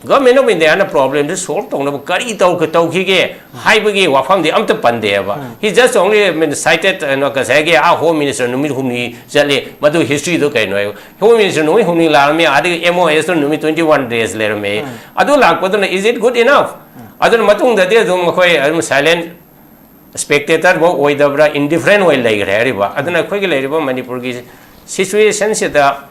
government of India na problem to solve tong na kari tau khige haibagi wafam de amta pande ba he just only cited no ka sage a home minister numit humni jale madu history do kai no home minister numit humni la me adi MOS numit 21 days later me adu lak padu na is it good enough adu matung da de dum khoi silent spectator bo oidabra indifferent way like re ba aduna khoi ge le ba manipur gi situation se da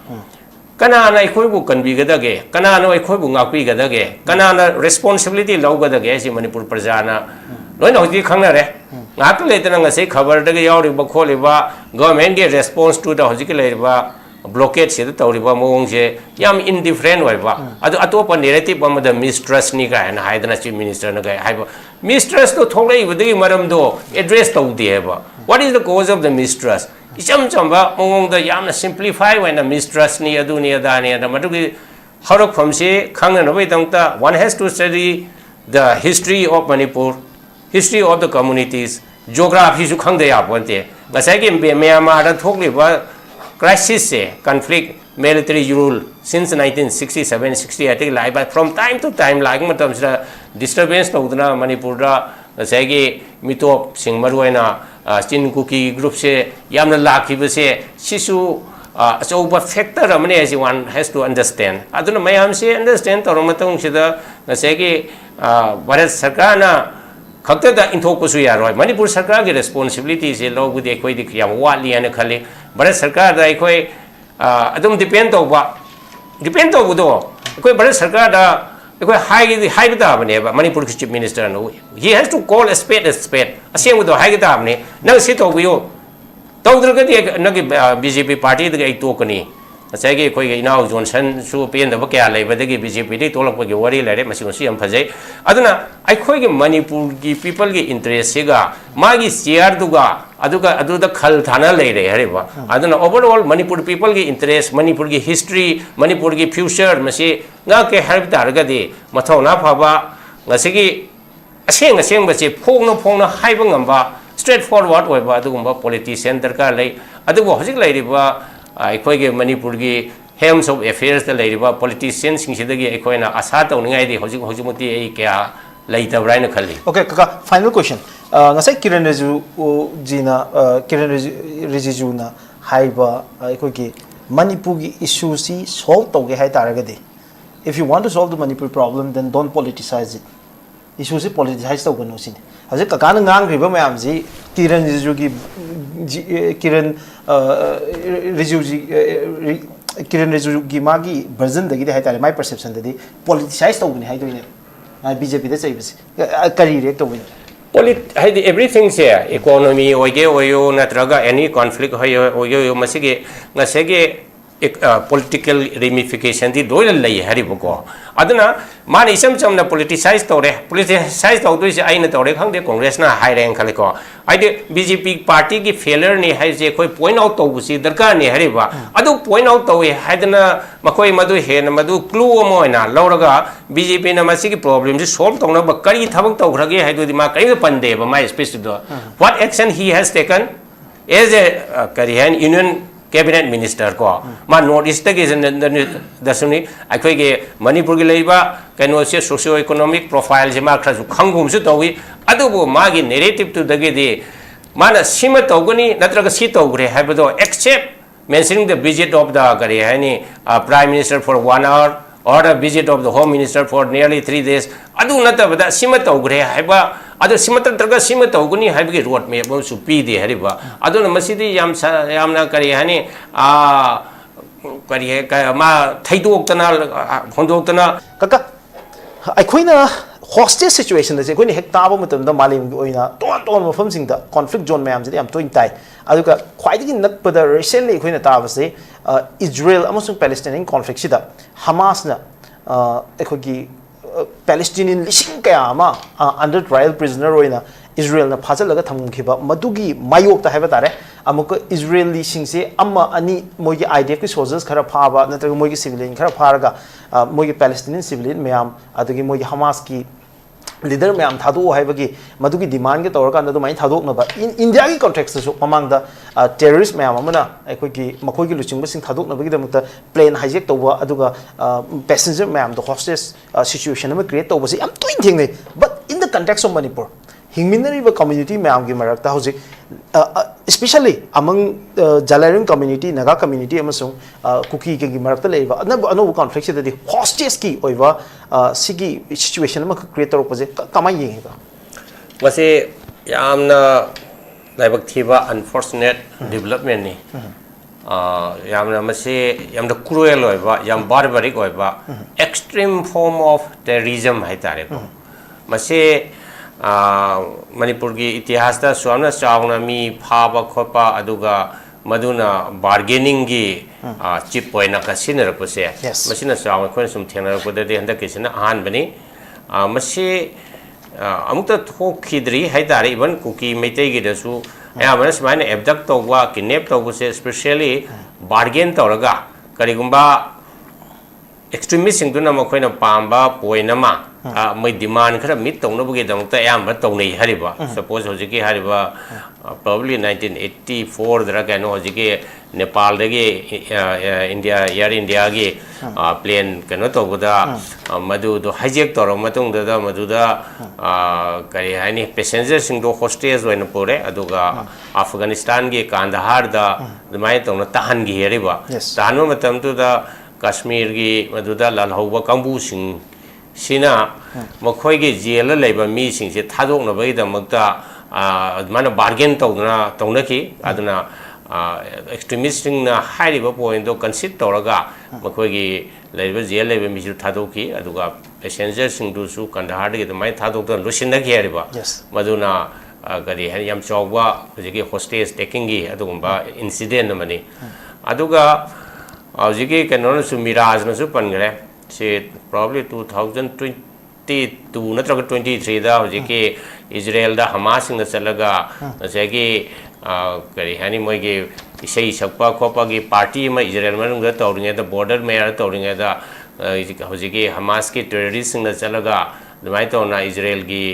Kanana Koibu can be Gadage, Kanano Koibu Napi Gadage, Kanana responsibility Logadaga, Manipur Prazana. No, no, the Kangare. Not later than I say cover the Yori Bokoliva, government get response to the Hosikaleva, blockade, the Toriba Monge, Yam indifferent way. At open narrative of the mistrust Niga and Hydranachi Minister Naga. Mistrust to Tole with the Madam Do, address to the Eva. What is the cause of the mistrust? Isam chamba mong the yam simplify when a mistrust ni adu ni adani and matugi harok from se khang na way tangta one has to study the history of Manipur, history of the communities, geography su khang de ya ponte ngasai ge Myanmar da thokli ba crisis se conflict military rule since 1967 68 like but from time to time like matam sa disturbance tawdna Manipur da ngasai ge mitop sing maruaina Chin Kuki group se yamna laki base sisu so but factor amne as one has to understand aduna mayam se understand toromatong sida nasegi Bharat Sarkar na khakta da inthok su ya roi Manipur Sarkar ge responsibility se log with ekoi dik yam wali ana khali Bharat Sarkar da ekoi adum depend to do ekoi Bharat Sarkar da high Manipur chief minister no he has to call a spade asem with the high ne now sit over you BJP party the tokani asage koi now Johnson su pen the kya leba the BJP de tolak gi wari lare masi si am phajai aduna ai khoi gi Manipur gi people gi interest ga magi share duga aduda khal thana leire hareba aduna overall Manipur people gi interest Manipur gi history Manipur gi future masi nga ke harb targa de mathona phaba ngasigi aseng bache phongna haiba ngamba straightforward way ba adugumba politician darkar lei adugo hojik leiriba aikoi ge Manipur gi helms of affairs the leiriba politicians sing sidagi aikoi na asa tawningai di hojik muti ei kya leita braina khali okay kaka final question ngasai Kiran Rijiju na haiba aikoi gi Manipur gi issue si solve tawge hai taragadi if you want to solve the Manipur problem then don't politicize it issue si politicize tawgano sin Hajik kakana ngang riba mayam ji Kiran Rijiju gi magi version dagi hai tare my perception dadi politicize tawgani hai doine BJP da chaibasi kari react tawgani everything here economy oyo natraga any conflict oyo masige ngasege political ramification di doil lay haribuko aduna man isam chamna politicize tawdo is aina tawre khangde congress na high rank khaliko aide BJP party ki failure ni hai je koi point out tawbusi darkar ni hariba adu point out tawi haidana makoi madu hen madu clue moina lauraga BJP na masigi problem si solve tawna ba kari thabak tawrage haidu di ma kai pande ba my space do what action he has taken as a Korean union cabinet minister ko ma notice tagi dasuni akoi ge Manipur gi leiba kano se socio economic profile je ma khaju khangum su tawi adubu ma gi narrative to dagi de mana sima tawgani natraga si tawgre habado except mentioning the visit of the Korean prime minister for 1 hour or a visit of the home minister for nearly 3 days adu natabada sima tawgre haba adu simata traga sima tawguni habigi road me bo su pi de hariba adu na masidi yamna kari hani kari ma thaidok hondoktana kaka aikoina hostage situation da je koini hek taba matam da malim gi oina ton mafam sing da conflict zone mayam je am toin tai aduka khwaidigi nakpada recently koina taba se Israel amasung Palestinian conflict sida Hamas na ekogi Palestinian lising kaya ma under trial prisoner oina Israel na phajalaga thamkiba madugi mayok ta haiba tare amuka Israeli singse amma ani mogi IDF ki soldiers khara phaba natraga mogi civilian khara pharaga mogi Palestinian civilian mayam adugi mogi Hamas ki leader ma'am थादो है बगी मधुकी demand के तौर का अंदर तो मैं थादो न बा इंडिया की कॉन्टेक्स्ट से ममांग दा टेररिस्ट मैम अमना ऐकोई की मकोई की लुचिंग बसिंग थादो न बगी दमुता प्लेन हाईजेक तो हुआ अदुगा पैसेंजर मैम द हॉस्टेस सिचुएशन में क्रिएट तो बसी हम तो इन थिंग नहीं but in the context of Manipur हिंगमिनरी कम्युनिटी मैम की मरकता हौजिक especially among Jalarim community, Naga community, Kuki Martale, no conflict that the hostage key over Sigi situation creator opposite Kamayi. Was a Yamna Nabakishore unfortunate development. Yamna Mase Yam the cruel over Yam barbaric over extreme form of terrorism. Haitare Mase Manipur की इतिहास दा स्वामना चावना मी फाबा खोपा अदुगा मधुना bargaining की chip point का सीनर पुसे machine चावना कोई सुम थेनर पुदे दे हंदा किसी ना आन बनी मशी अमुक तो थोक खिदरी है तारे इवन कुकी मेटे की दसु या मनस मायने एब्डक्ट तो हुआ किडनैप तो पुसे स्पेशली बार्गेन तो लगा करीगुंबा एक्सट्रीमिस्ट सिंह तो ना मकोई ना पांबा पॉइंट ना मैं डिमांड खरा मिट तौन बगे दमता याम तौने हरिबा सपोज होजिके हरिबा probably 1984 दरा कनो होजिके नेपाल दगे इंडिया एयर इंडिया गे प्लेन कनो तोबदा मधु दो हाइजेक तोर मतुंग दा मधु दा करी हानि पैसेंजर सिंह दो होस्टेज वइन पोरे अदुगा अफगानिस्तान गे कांधार दा दमाय तौन ताहन गे हरिबा ताहन मतम तो दा कश्मीर गे मधु दा लालहौबा कांबू सिंह सिना मखोई के जेल लेबा मी सिंह से थादोक न बई दमकता माने बार्गेन तौना तौनकी अदना एक्सट्रीमिस्ट ना हाइरिबा पॉइंट दो कंसिड तौरगा मखोई के लेबा जेल लेबा मी सु थादोकी अदुगा पैसेंजर सिंह दुसु कंधार के दमाय थादोक त लुसिन नकी हरिबा मदुना गरी हरि यम चौवा जिके होस्टेज टेकिंग की अदुगुंबा इंसिडेंट मनी अदुगा जिके कनो सु मिराज न सु पनगरे से probably 2022 नत्रग 23 दा होजिके इजराइल दा हमास सिंग चलगा जैगे करी हानि मोइगे इसई सकपा खोपा की पार्टी में इजराइल में तौरिंगे दा बॉर्डर में तौरिंगे दा होजिके हमास के टेररिस्ट सिंग चलगा दमाय तौना इजराइल की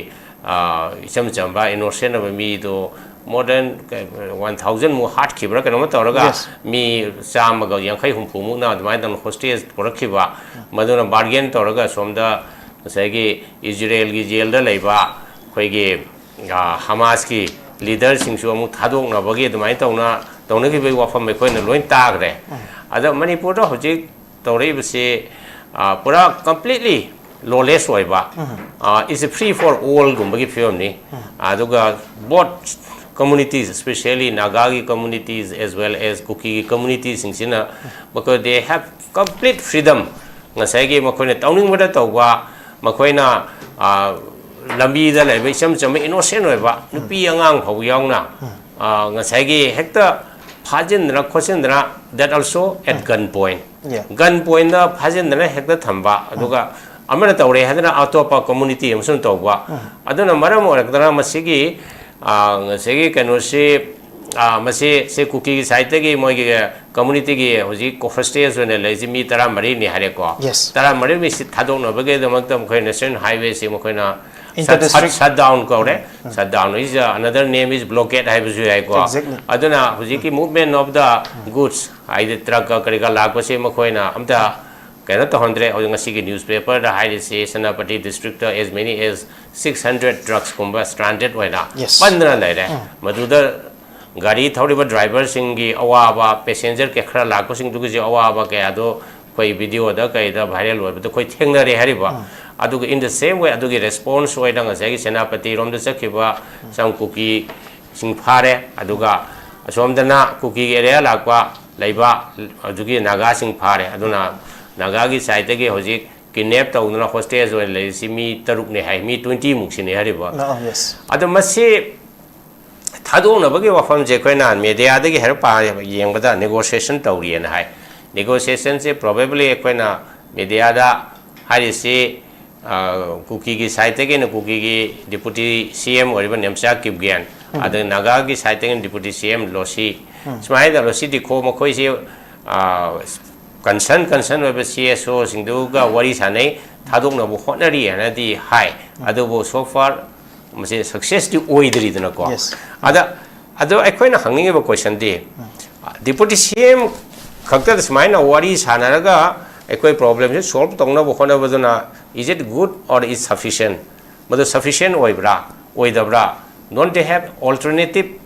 इचम चंबा इनोसेंट of मी तो more than 1000 mu hard kibra kana tawraga mi chamaga yankhai humpu mu na dmai dan hostage porakhiba maduna bargain tawraga somda sagi Israel gi jail da leiba khoige Hamas ki leader sing su amu thadok na bagi dmai tawna tawna ki bai wafam me khoina loin tagre ada Manipur da hojik tawrei bse pura completely lawless oiba is a free for all gumbagi film ni aduga both communities, especially Naga communities as well as Kuki communities, because they have complete freedom. Ngasai makoina towning wada tawwa makoina lambi da lai sam cham innocent oiba nupi angang phau yaungna ngasai hekta phajin na khosin na that also at gun point da phajin na hekta thamba aduga amana tawre hadana atopa community amsun tawwa aduna maram orakdana masigi सेगी कनो से मसे से cookie की side की मोगी community की होजी कोफस्टेज होने lazy मी तरा मरी नि हारे को तरा मरी में थादोक न बगे दमक तम खोय नेशनल हाईवे से मखोना shut down को रे shut down is another name is blockade highway जो है को अदना होजी की movement of the goods highway truck का करेगा लाख से मखोना हमता कहना तो हंड्रे और ngasi की न्यूज़पेपर द हाईवे से सेनापति district as many as 600 trucks कुंबा stranded होना पंद्रह ले रहे मधुदा गाड़ी थोड़ी बहुत ड्राइवर सिंगी अवाबा पैसेंजर के खरा लाखों सिंग दुगे जो अवाबा के आदो कोई वीडियो दा कई दा वायरल हुआ तो कोई ठेंग ना रहे हरिबा अदुगे इन द सेम वे अदुगे रेस्पॉन्स होए दंग से सेनापति रोम द सखिबा सम कुकी सिंग फारे अदुगा असोमदना कुकी एरिया लाकवा लेबा अदुगे नागा सिंग फारे अदुना नागा की साइड के होजिक किडनैप तौना होस्टेज होय लेसी मी तरुक ने हाय मी 20 मुक्सिने हरिबा अद मसे थादोनबगे वफम जे कोइना मीडिया दगे हर पा येंगबदा नेगोशिएशन तौरियन हाय नेगोशिएशन से प्रोबेबली कोइना मीडिया दा हारिसे कुकी की साइड के न कुकी की डिप्टी सीएम और नेमसा किबगेन अद नागा की साइड के deputy CM lossy smile lossy दिखो मखोइ से concern over CSO Singduga, Wari Sane, Tadona Honari and the high. Adobo so far, success to Oidri than a call. Yes. Other I quite hanging of a question day. Deputy CM Kakta's mind of Waris Hanaraga, a quite problem is solved. Is it good or is sufficient? But the sufficient oidabra, don't they have alternative?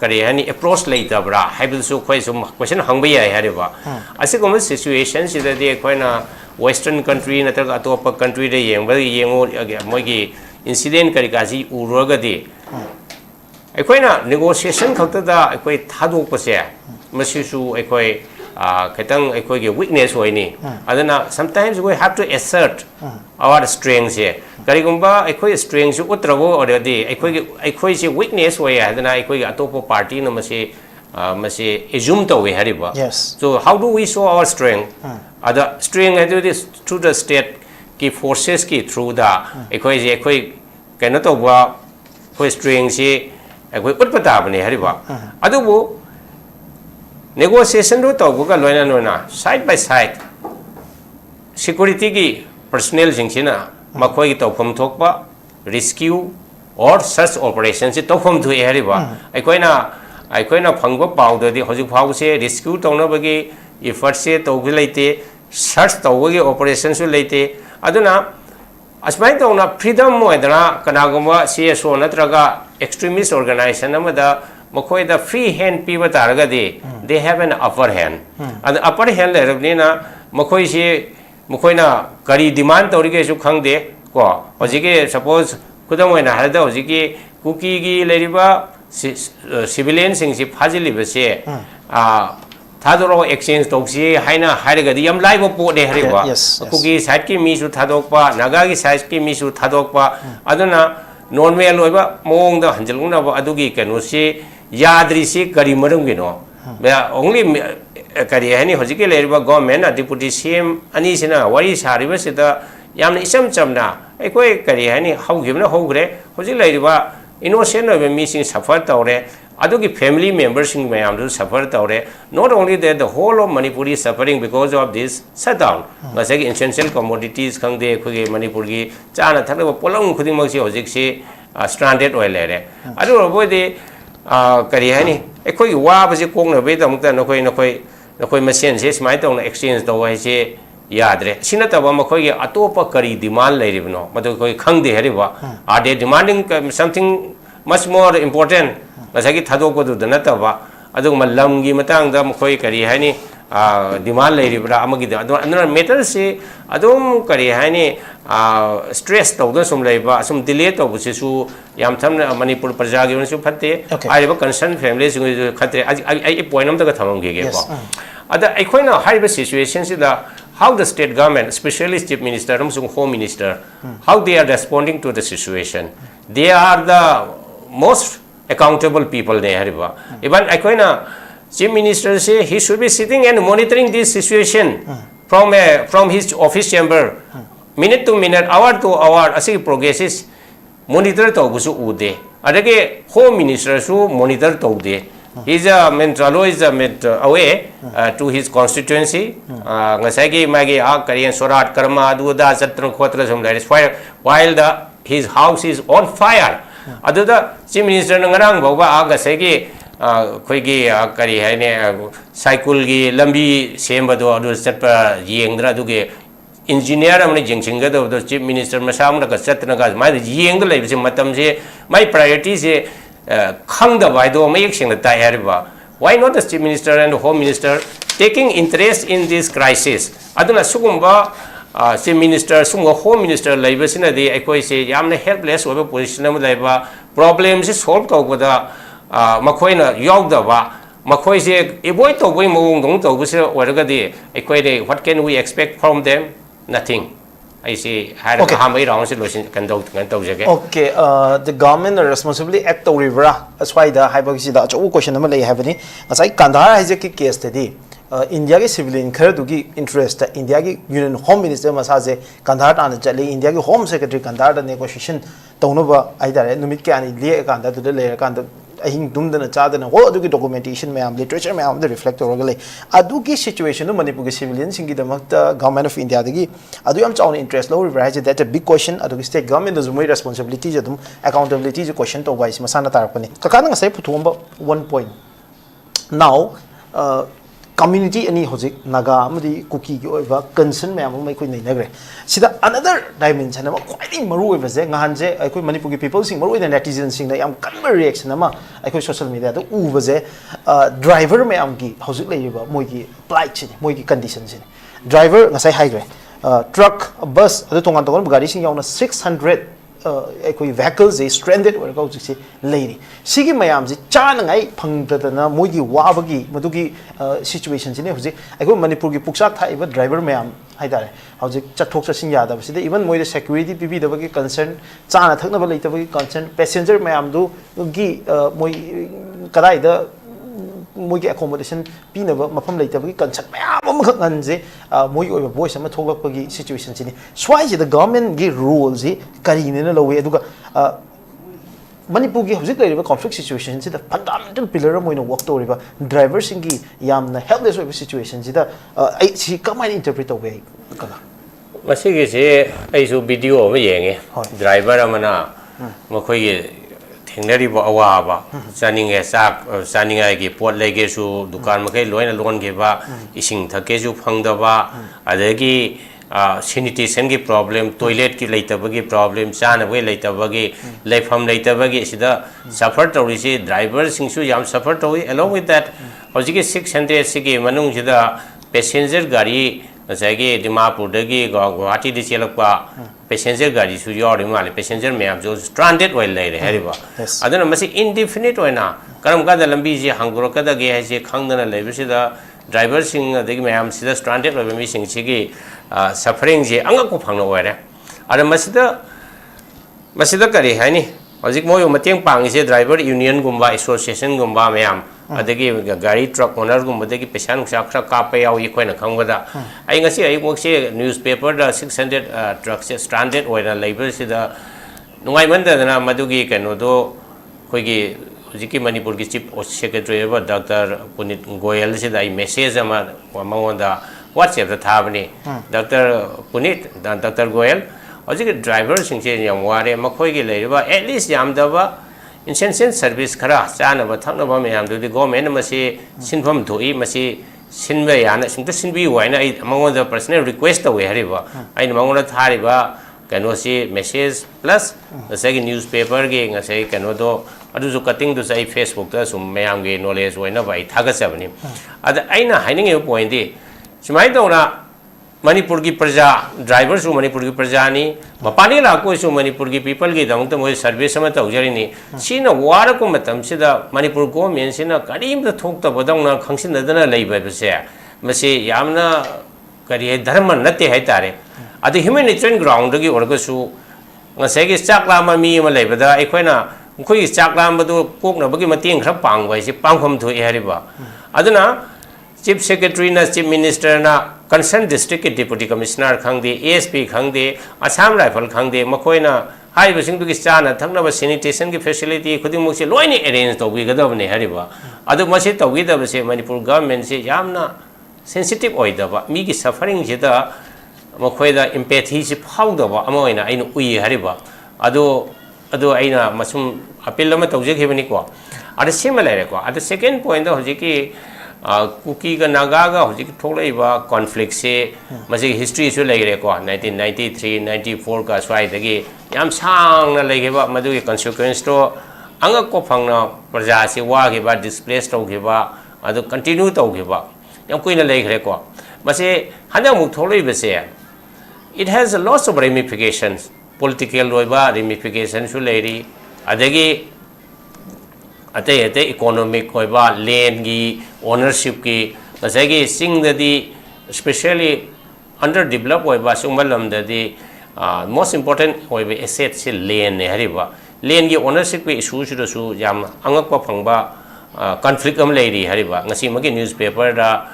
Any approach later, bra, have so quite some question hungry. I had about. I see common situations that they quite a Western country, another top country, the young, very young, Mogi incident, Karikazi, Urogadi. A quite a negotiation, Kakata, a quite Tadu Pose, Masisu, a quite Katang, a quite weakness or any. I don't know, sometimes we have to assert our strengths here. Karigumba, a quite strengths, Utravo or the day, a quite weakness where I had a quite a topo party, no must assume to we had it. Yes. So, how do we show our strength? Other strength, I do this through the state key forces key through the a quite cannot over quite strengths, a quite Utpatabani had it. Other negotiation do Tobuka Lona side by side. Security personnel Jingsina, Makoi Topum Tokpa, rescue or search operations, it Topum to Eriba. I quite a Pungo powder, the Hosu House, rescue Tonabagi, if first say Togulate, search Togi operations relate. Aduna, as my dona, freedom Moedra, Kanaguma, CSO, Natraga, extremist organization, Namada. Makoi the free hand people targadi, they have an upper hand. And the upper hand Lerabnina, Mokoina Kari demand Torige Kangde, Ojiki, suppose Kudamana Hada Ojiki, Kuki Leriba, civilians in Sipazili Bese, Tadoro exchange Toxi, Haina, Hadagadium, live port de Hariba, Kuki Saki Misu Tadokpa, Nagagi Saki Misu Tadokpa, Adana, non way over, Mong the Hanjaluna Adugi Kanusi. Yadrisi Kari Marungino. Only Kariani Hosiki Leriba government, a deputy CM, Anisina, what is Harivasita, Yam Isam Chamna, a quay Kariani, how given a hogre, Hosilariba, innocent of a missing suffer taure, Aduki family members in Mayam suffer taure. Not only that, the whole of Manipur is suffering because of this shutdown. Masaki essential commodities, Kangde, Kugi, Manipuri, Chana, Tana, Polong, Kudimaxi, Hosiksi, stranded oil. I don't know the Karihani, a quick wab is a corner of it, Nokoi machine says, my own exchange the way say Yadre. Sinata Wamakoya, Atopa Kari demand lady, no, but Kang de Heriva. Are they demanding something much more important? Masaki Tadoko to the Natava, Aduma Lamgi Matang, the Mokoi Karihani, demand lady, Amagi, another metal say, Adum Karihani. Stress to some labor, some delay to which is Yamtam Manipur Pajagi and Supate. I have a concerned families with the country. I point on the Katamong. Other Equina high situations is how the state government, especially chief minister, home minister, how they are responding to the situation. They are the most accountable people there. Even Equina chief minister say he should be sitting and monitoring this situation from his office chamber. Minute to minute, hour to hour, as he progresses, monitor to Gusu Ude. Adage, home minister su monitor to de. He's a mentalo is a away to his constituency. Nasagi Magi Akari and Sorat Karma, Duda, Satran Quatras, that is fire, while his house is on fire. Other chief minister Nangarang, Boba Agasegi, Quigi Akari, Saikulgi, Lambi, Sembado, Sepa, Yengra Duge. Engineer am Jingshinga of the chief minister Masam Satanagas, my young ladies in Matamse, my priorities Kanga Vaido making the Tayariba. Why not the chief minister and the home minister taking interest in this crisis? Aduna Sugumba, chief minister, Sungo home minister, labors in a day, I say, Yamna helpless over position of labor, problems is solved over the Makoina Yogdava. Makoi say, a boy to wing Mung to whatever day, what can we expect from them? Nothing. I say, had a hammer around solution can do. Okay, the government responsibly act to Rivera. That's why the hypoxia question number have any. As I Kandahar has a case today. India civilian Kerdugi interest, India Union Home Minister Masaze, Kandahar and Jali, India Home Secretary Kandahar, the negotiation, Tonova, either Numika and Lia Kanda to the layer ahing dumdana chadana ho adugi documentation mayam literature mayam the reflect orgale adugi situation no manipur civilian singi damakta government of india dagi adu yam chawn interest low river that's a big question adugi state government is my responsibility jadum accountability is a question to wise masana tarapani kakana ngasai puthomba one point now community any hojik naga amadi kuki gi oiba concern mayam mai koi nainagre sida another dimension ama quite maru oiba je ngahan je ai koi manipur gi people sing maru in netizens sing na yam kan reaction ama ai koi social media da uba je driver mayam gi hojik leiba moi gi plight chi moi gi condition chi driver ngasai haigre truck bus adu tongan tongan gari sing yauna 600 koi vehicles is stranded or go to lady sigi mayam ji chan ngai phangdana moigi wabagi madugi situation jine hoji ai manipur gi puksak thai ba driver mayam haidare hoji chathok chasin yada basida even moi security pibi da bagi concern chana thakna ba leita bagi concern passenger mayam du gi moi kadai da moigi accommodation pinaba mafam leita bagi concern mayam amkhak nganje moi oiba voice ama thogak bagi situation jine swai ji the government gi rules ji kari ne na lowe aduga manipur gi hojik leriba conflict situation ji the fundamental pillar moina work to riba driver singi yamna helpless oiba situation ji da ai si kamai interpret away kala masigi se ai su video ma yenge driver amana makhoi gi thengari bo awaba chaninge sak chaninga gi pot lege su dukan makai loina lon ge ba ising thake su phangda ba adagi sanitation ki problem toilet ki leitabagi problem chana we leitabagi leifam leitabagi sida suffer tori si driver singsu yam suffer tori along with that hojiki 600 sigi manung sida passenger gari asagi dimapur dagi guwahati di chelakpa passenger gari su yori male passenger mayam jo stranded way leire heriba adana masi indefinite oina karam ka da lambi ji hangro ka da ge ha ji khangdana leibsida driver sing adagi mayam sida stranded way mi sing sigi suffering ji anga ko phangno ware ada masida kari hani hojik moyo mateng pang se driver union gumba association gumba mayam adagi gari truck owner gumba dagi pesan sa khra ka pa yaw yi khoina khangwada ai ngasi ai mok se newspaper da 600 trucks stranded oina labor sida nungai manda na madugi kano do khoigi hojiki manipur ki chief secretary ba dr punit goyal sida ai message ama mangonda WhatsApp the thabani Dr. Punit dan Dr. Goyal hojik driver singse yam ware makhoi gi leiba at least yam daba incentive service khara chana ba thakna ba mayam du government masi sinfam thoi masi sinba yana singta sinbi waina ai mangonda personal request away hariba ai mangonda thariba kano si message plus sagi newspaper gi ngasai kano do adu jo cutting du sai Facebook ta sum mayam gi knowledge waina ba ai thagasabani ada aina haining point di Sumai dona manipur ki praja driver su manipur ki praja ni mapani la ko su manipur ki people ki damuk ta moi service ma ta ujari ni sina war ko matam sida manipur government sina karim da thok ta bodang na khangsin da na lei ba se mase yamna kari dharma natte hai tare adu humanitarian ground gi orga su ngasai gi chakla ma mi ma lei ba da ai khoina khoi chakla ma du kok na bagi mating khra pang bai se pangkham thu e hariba aduna Chief Secretary na Chief Minister na concerned district deputy commissioner khangde ASP khangde Assam Rifle khangde makoi na hai basing du ki chana thakna ba sanitation ki facility khuding mok se loini arrange to bi gadabne hariba adu mase to wi da se manipur government se yamna sensitive oi da ba mi ki suffering je da makoi da empathy se phau da ba amoina ainu ui hariba adu aina masum appeal ma tawje khibani ko ada similar ko ada second point da hoji ki Kuki ga Naga ga hojik tholai ba conflict se masi history su legre ko 1993 94 ka swai dagi yam sang na lege ba madu ki consequence to anga ko phangna praja se wa ge ba displaced to ge ba adu continue to ge ba yam koina legre ko masi hana mu tholai ba se it has a lots of ramifications political roi ba ramifications su leri adagi ate economic hoiba land gi ownership ki kasagi sing dadi especially underdeveloped hoiba sungmalam dadi most important hoiba asset se land ne hariba land gi ownership ki issue su yam angak pa phangba conflict am leiri hariba ngasi magi newspaper da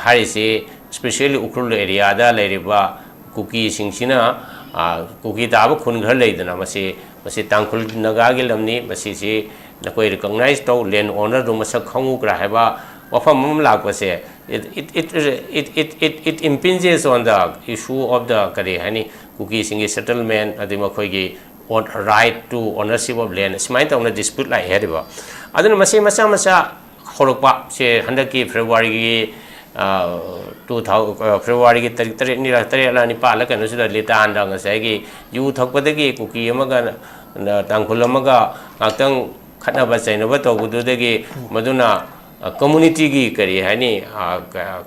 hari se especially ukrul area da leiriba kuki singsina kuki ta ba khun ghar leidana masi tangkhul naga gi lamni masi si nakoi recognize to land owner do masak khangu kra haba wafam mum lak pase it impinges on the issue of the kare hani Kuki singi settlement adi makoi gi on right to ownership of land smai ta on dispute like heriba aduna mase masa masa horokpa se handaki February gi 2000 February gi tarik tarik ni ra tarik la ni pa la kan su da litan da ngasai gi yu thokpa de gi Kuki amaga tangkhul amaga ngakang khatna ba chaina ba to budu de gi maduna community gi kari hani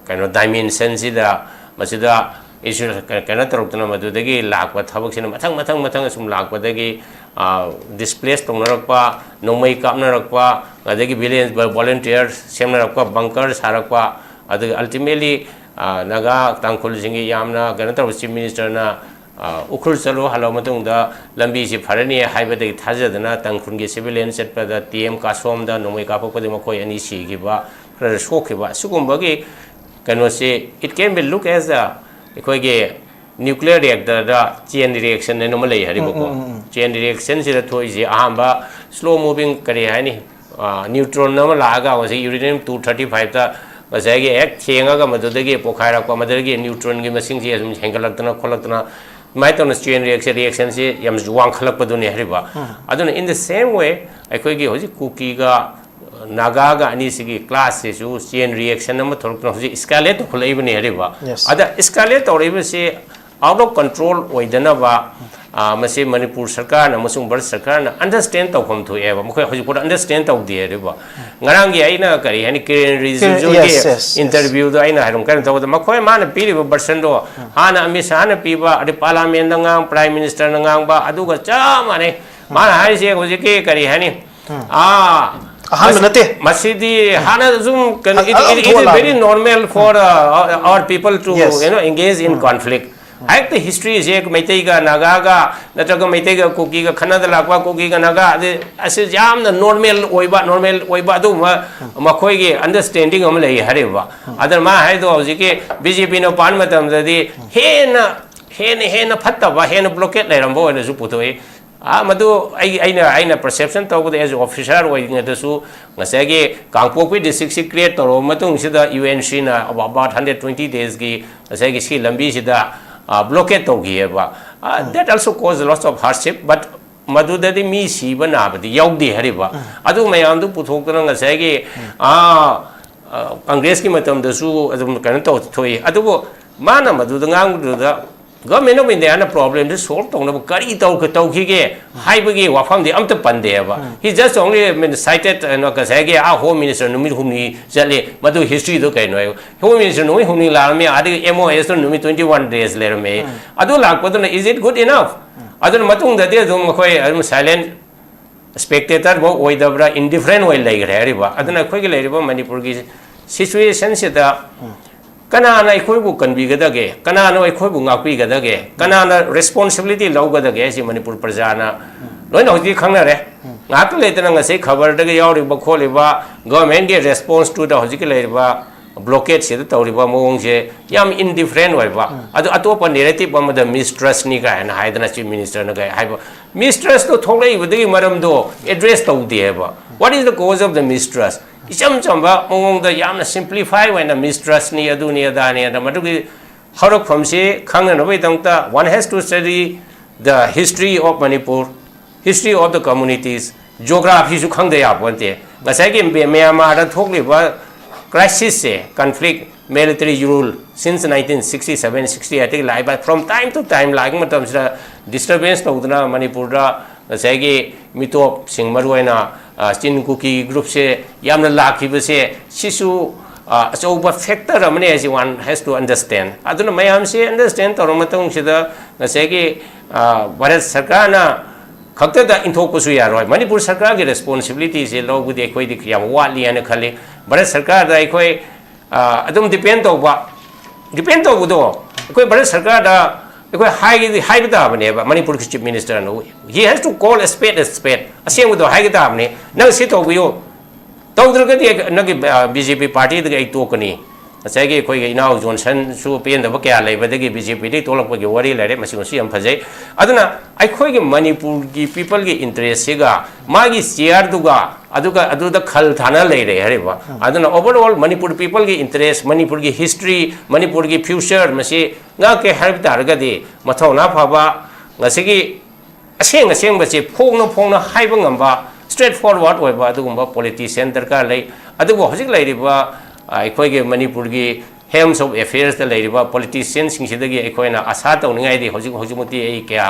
kano dimension sida masida issue kana tarukna madu de gi lakwa thabak sina mathang sum lakwa de gi displaced tongnarakpa nomai kapnarakpa adagi village volunteers semnarakpa bunker sarakpa adu ultimately naga tangkhul jingi yamna kana tar chief minister na ukhul chalo halo matung da lambi si pharani haibadagi thajadana tangkhun gi civilian setpa da tm kasom da nomai kapakpa de makoi ani si gi ba khara shokhiba sugumba gi kano se it can be look as a ekoi ge nuclear reactor da chain reaction ne normal hari bako chain reaction sira thoi ji ahamba slow moving kare hani neutron na laga wasi uranium 235 ta wasage ek chenga ga madudagi pokhaira ko madagi neutron gi masing ji asum hengalakna kholakna maitona chain reaction si yam juang khalak paduni hariba aduna in the same way ekoi gi hoji Kuki ga Naga ga ani sigi class se su chain reaction na thorkna hoji escalate khulai bani hariba ada escalate oriba se out of control oidana ba mase Manipur sarkar na masung bar sarkar na understand to khom thu eba mkhoi hoji pura understand to de re ba ngarang gi aina kari hani Kiran Rijiju ge interview do aina harum kan to mkhoi man piri ba version do hana amisa na pi ba adi parliament na ngang prime minister na ngang ba adu ga cha mane man hai se hoji ke kari hani masidi hana zoom it is very normal for our people to engage in conflict Act the history is ek Maitaiga Nagaga nataga Maitaiga Kuki ga Kanada lakwa Kuki ga Naga asis jam the normal oiba do makhoi ge understanding am lei hareba adar ma hai do hojike BJP no pan matam dadi hena phatta ba hena blockade lai rambo na su putoi madu aina perception to as officer oing da su ngasage Kangpokpi district secret to matung sida UNC na about 120 days gi ngasage si lambi sida blockade to gieba that also caused lots of hardship but madudadi mi si bana badi yaudi hariba adu mayam du puthokna ngasage congress ki matam da su adum kan to thoi adu mana madudang da government of India na problem is solved tong na kari tau khige haibagi wafam de amta pande ba he just only cited no ka sage home minister numit humni jale madu history do kai no home minister numit humni la me adi MOS numit 21 days later me adu lak padu is it good enough adu matung da de dum khoi silent spectator bo oidabra indifferent way like re ba aduna khoi ge le ba Manipur gi situation se da kanana ekhoi bu kanbi gadage kanana ekhoi bu ngakpi gadage kanana responsibility law gadage si Manipur prajana loina hoji khangna re ngak le tana ngase khabar dage yauri ba kholi ba government ge response to the hoji ke le ba blockade se ta ri ba mong se yam indifferent way ba adu atopa narrative ba ma mistrust ni ga na haidana chief minister na ga hai ba mistrust to tholai budi maram do address to de ba what is the cause of the mistrust Isam chamba mong da yamna simplify when a mistrust ni adu ni adani da madugi harok from se khangna no bai tangta one has to study the history of Manipur history of the communities geography su khangde ya ponte ngasai ge Myanmar da thokli ba crisis se conflict military rule since 1967 60 I think like but from time to time like matam sa disturbance tawdna Manipur da ngasai ge mitop singmaruina Chin Kuki group se yamna lakhi se sisu so but factor amne as one has to understand aduna mayam se understand toromatong sida ngasege Bharat sarkar na khakta da inthok pusu yaroi Manipur sarkar ge responsibility se logu de koi dik yam wali ana khale Bharat sarkar da koi adum depend to do koi Bharat sarkar da koi high da bane ba Manipur chief minister no he has to call a spade asem do high da bane na sit to yo to dr ga de na BJP party de ai to kani ꯉꯁꯥꯏꯒꯤ ꯑꯩꯈꯣꯏꯒꯤ ꯏꯅꯥꯎ ꯖꯣꯟꯁꯟꯁꯨ ꯄꯦꯟꯗꯕ ꯀꯌꯥ ꯂꯩꯕꯗꯒꯤ ꯕꯤꯖꯦꯄꯤꯗꯒꯤ ꯇꯣꯛꯂꯛꯄꯒꯤ ꯋꯥꯔꯤ ꯂꯩꯔꯦ ꯃꯁꯤꯃꯁꯨ ꯌꯥꯝ ꯐꯖꯩ ꯑꯗꯨꯅ ꯑꯩꯈꯣꯏꯒꯤ ꯃꯅꯤꯄꯨꯔꯒꯤ ꯄꯤꯄꯜꯒꯤ ꯏꯟꯇꯔꯦꯁꯁꯤꯒ ꯃꯥꯒꯤ ꯆꯤꯌꯔꯗꯨꯒ ꯑꯗꯨꯗ ꯈꯜ ꯊꯥꯅ ꯂꯩꯔꯦ ꯍꯥꯏꯔꯤꯕ ꯑꯗꯨꯅ ꯑꯣꯚꯔꯑꯣꯜ ꯃꯅꯤꯄꯨꯔ ꯄꯤꯄꯜꯒꯤ ꯏꯟꯇꯔꯦꯁ ꯃꯅꯤꯄꯨꯔꯒꯤ ꯍꯤꯁꯇ꯭ꯔꯤ ꯃꯅꯤꯄꯨꯔꯒꯤ ꯐ꯭ꯌꯨꯆꯔ ꯃꯁꯤ ꯉꯥꯛꯀꯦ ꯍꯥꯏꯕ ꯇꯥꯔꯒꯗꯤ ꯃꯊꯧꯅꯥ ꯐꯕ ꯉꯁꯤꯒꯤ ꯑꯁꯦꯡꯕꯁꯤ ꯐꯣꯡꯅ ꯍꯥꯏꯕ ꯉꯝꯕ ꯁ꯭ꯇ꯭ꯔꯦꯠ ꯐꯣꯔꯋꯥꯔꯗ ꯑꯣꯏꯕ ꯑꯗꯨꯒꯨꯝꯕ ꯄꯣꯂꯤꯇꯤꯁꯤꯌꯟ ꯗꯔꯀꯥꯔ ꯂꯩ ꯑꯗꯨꯕꯨ ꯍꯧꯖꯤꯛ ꯂꯩꯔꯤꯕ ꯑꯩꯈꯣꯏꯒꯤ ꯃꯅꯤꯄꯨꯔꯒꯤ ꯍꯦꯜꯝꯁ ꯑꯣꯐ ꯑꯦꯐꯤꯌꯔꯁꯇ ꯂꯩꯔꯤꯕ ꯄꯣꯂꯤꯇꯤꯁꯤꯌꯟꯁꯤꯡꯁꯤꯗꯒꯤ ꯑꯩꯈꯣꯏꯅ ꯑꯁꯥ ꯇꯧꯅꯤꯡꯉꯥꯏꯗꯤ ꯍꯧꯖꯤꯛꯃꯛꯇꯤ ꯑꯩ ꯀꯌꯥ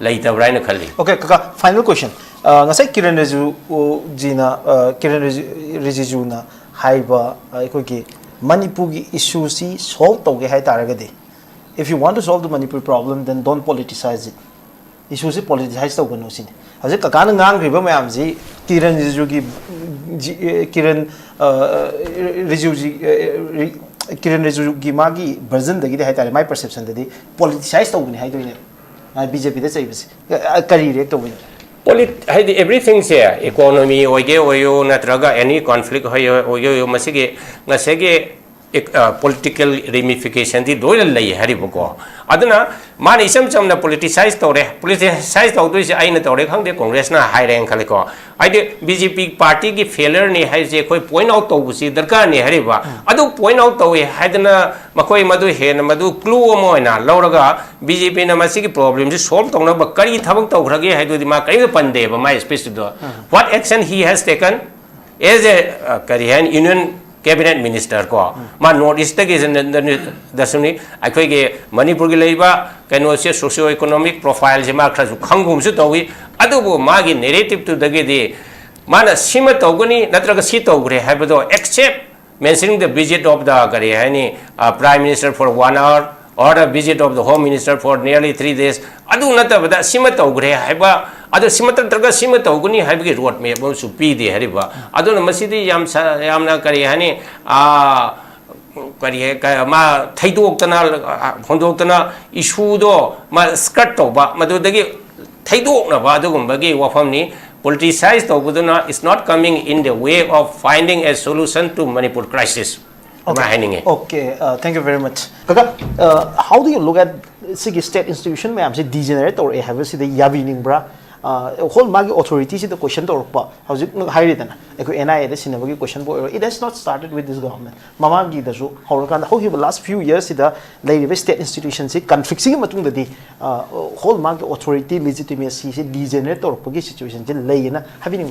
ꯂꯩꯇꯕ꯭ꯔꯥ ꯍꯥꯏꯅ ꯈꯜꯂꯤ Okay, Kaka, final question. Ngasai Kiran Rijiju na haiba aikogi Manipur gi issue si solve tauge hai taragadi. If you want to solve the Manipur problem, then don't politicize it. Issue si politicize tauga sin. Hajik kakana ngang riba mayam ji Kiran Rijiju Kiran Rijiju gi magi version dagi hai tare my perception dadi politicize tauga ni hai doine. BJP da say kari react to win. Everything here, economy, oyo, natraga, any conflict, oyo, masige, nasege, political ramification, the doyle lay haribuko. Adana, man ism some the politicized out is I netore hung the Congress na high rank calico. I did BJP party ki failure ni has a point out to see the car ni hariba. Adu point out to hadana Makoi Madu hen Madu clue moina, Lauraga, BJP na masiki problems is solved on a Bakari Tabak to Ragi had with the Makari Pande, my space to do. What action he has taken as a Korean Union cabinet minister ko ma notice tag is in the Sunni akwege Manipur gi leiba kano se socio economic profile je ma khra ju khangum su tawi adubu magi narrative to dage de mana sima tawgani natraga si tawgre habado except mentioning the visit of the Korean prime minister for 1 hour or the visit of the home minister for nearly 3 days adu natabada sima tawgre haba adu simata traga sima tawguni habigi road me bo su pi de hariba adu na masidi yamna kari hani kari ma thaidok tana issue do ma skirt to ba madu dagi thaidok na ba dugum bagi wafam ni politicized to is not coming in the way of finding a solution to Manipur crisis. Okay, thank you very much. Kaka, how do you look at state institution? May I say degenerate or a have a yabining bra? Whole magi authority the question to orpa. How's it higher than NIA the question? It has not started with this government. Mama Gidazu, how he the last few years the lady state institutions conflicting matung the day whole magi authority legitimacy degenerate or pogi situation layina having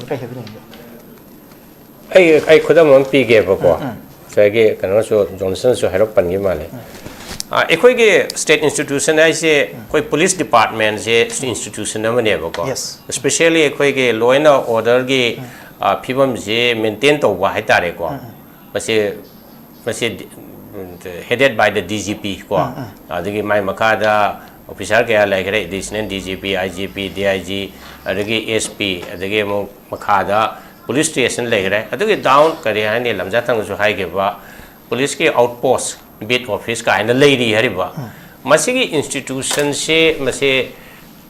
I could have big before. Sage kanaso Johnson so help pangi male. Ekoige state institution I say koi police department je institution namane bako. Yes. Especially ekoige law and order ge phibam je maintain to wa haitare ko. Mase headed by the DGP ko. Adigi mai makada officer kaya like additional DGP, IGP, DIG, adigi SP, adigi mo makada police station like that. I think down Korea ni lamjatang so high geba police ke outpost beat office ka and lady hariba. Masigi institution se mase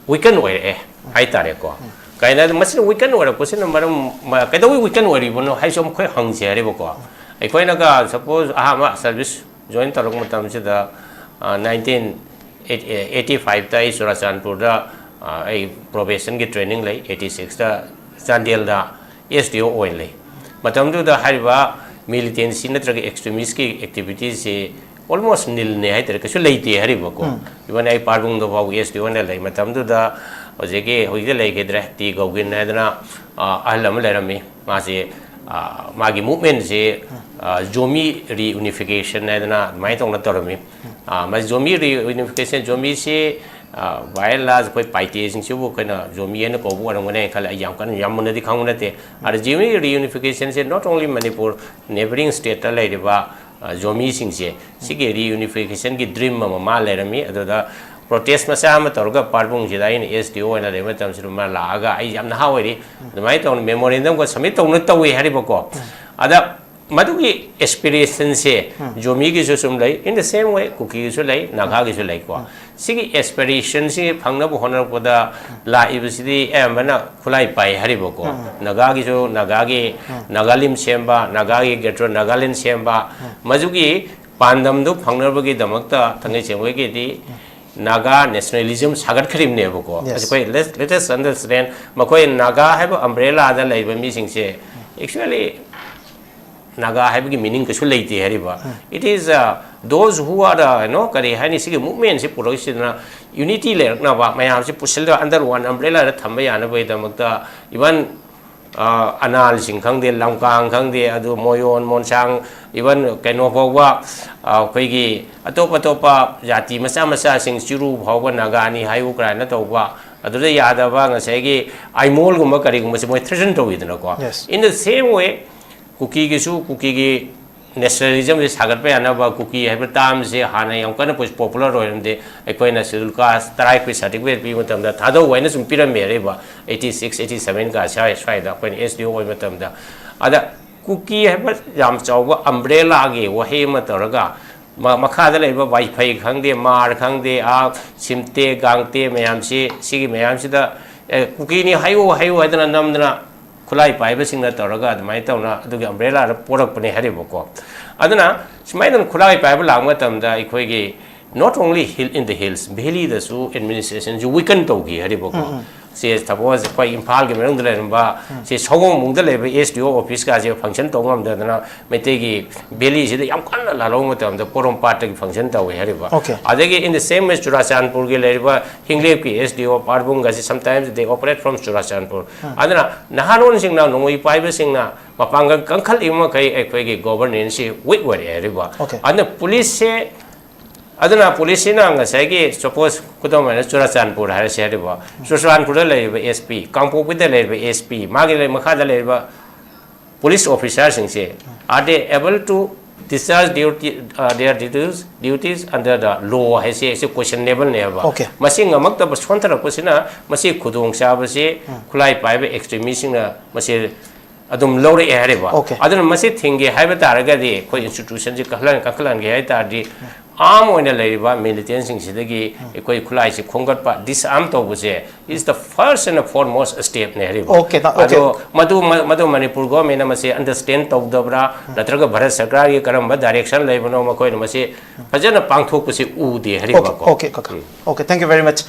weekend way high tare ko. Kaya na masi weekend way ko sin maram kada weekend way bono high som koi hang se hariba ko. Ay koi naga suppose ma service join tarok matam se da 1985 ta Surasanpur da ay probation ki training lay 86 da Sandel da SDO only. Matamdu the Hariba militancy natraga extremist activities almost nil ne hai tere kasu leite haribako. Even I parbung the wow SDO and like Matamdu the Ozeke who is like a drafty gogin hadana Alam Lerami Masi Magi movement se Jomi reunification hadana might on the Torami. Mas Jomi reunification Jomi se while las quite parties in Subu Zomi and Kobu and when I call a Yamuna the Kamunate are Jimmy reunification said not only Manipur, neighboring state Ladiva, Zomi Singse, Sigi reunification, get dream Mama Lerami, the protest Masama Torga Parbung Jedi in SDO and the Remetams Malaga, I am the Howdy, the might on memorandum was submitted on the way Hariboko. Other Madugi aspiration say, Jomi is in the same way, Kuki is like, Naga is like one. Sigi aspiration say, Pangnabu Honor for the La University Amana Kulai Pai Hariboko, Nagagizo, Nagagi, Nagalim Semba, Nagagi Getro, Nagalin Semba, Mazugi, पांडम दो फंगनबगी दमकता थंगे चेंगे दी Naga nationalism सागत खरीमने बको कोई latest understand मकोई Naga है umbrella आदा लेबा मीसिंग से actually Naga है की meaning कसु लेते है रिबा it is those who are no करी है सिगे मूवमेंट से पुरोसिना यूनिटी लेरना बा मयाम से पुसल अंडर वन अम्ब्रेला थंबा याना बई दमकता इवन अनाल सिंह खंगदे लंकांग खंगदे अदु मोयोन मोनसांग इवन कैनो फावबा अखोइगी अतोप अतोपा जाति मसा मसा सिंह चिरु फावबा नागानी हाइउ क्राइना तौबा अदुदे यादबा ngsaigi आइमोल गुम करिगुम से मोय थ्रेटन तौइदना को in the same way Kuki गिसु कुकी गी नेशनलिज्म से सागत पे आना बा कुकी है ताम से हाना यम कन पॉपुलर होइरमदे अखोइना शेड्यूल कास्ट तराई पे सर्टिफिकेट पि मतमदा थादो वाइना सुम पिरमे रेबा 86 87 का स्वाइदा अखोइन एसडीओ होय मतमदा अदा कुकी है याम चावबा अम्ब्रेला गे वहे मतरगा मखादा लेबा वाईफाई खंगदे मार खंगदे आ सिमते गांगते मयाम से सिगी मयाम सिदा कुकी नि हाइओ हाइदना नमदना खुलाई पाइबसिंगना तौरगा अदमाय तौना अदुगी अम्ब्रेला पोरकपने हरिबको अदना सुमाइदन खुलाई पाइब लांग मतमदा इखोइगी not only hill in the hills valley the su administration ju weaken togi hariboko se suppose koi impal ge merong dele ba se sogong mung dele ba SDO office ka je function tongam da na mete gi valley se yam kan la lo matam da porom part gi function tawi hariba adagi in the same as Churachandpur ge leriba hinglep ki SDO parbung ga sometimes they operate from Churachandpur adana nahanon sing na nongoi paiba sing na mapang kangkhal ima kai ekoi gi governance weak wa hariba adna police se अदना police ना ngsaigi suppose kudom na Churachandpur har se riba Churachandpur le SP Kangpokpi le SP magi le makha le police officers sing se are they able to discharge their duties under the law has a questionable never masing amak ta sonthara kusina masi khudong sa ba se khulai pai ba extremist na masi adum lore hariba aduna masi thingi haiba taraga di koi institution ji kahlan ge hai ta di arm oina leiba militants sing sidagi ekoi khulai si khongat pa disarm to buse is the first and foremost step ne hariba ado madu manipur government na mase understand to dabra natraga bharat sarkar ge karamba direction leibano makoi na mase fajana pangthok pusi u de hariba okay thank you very much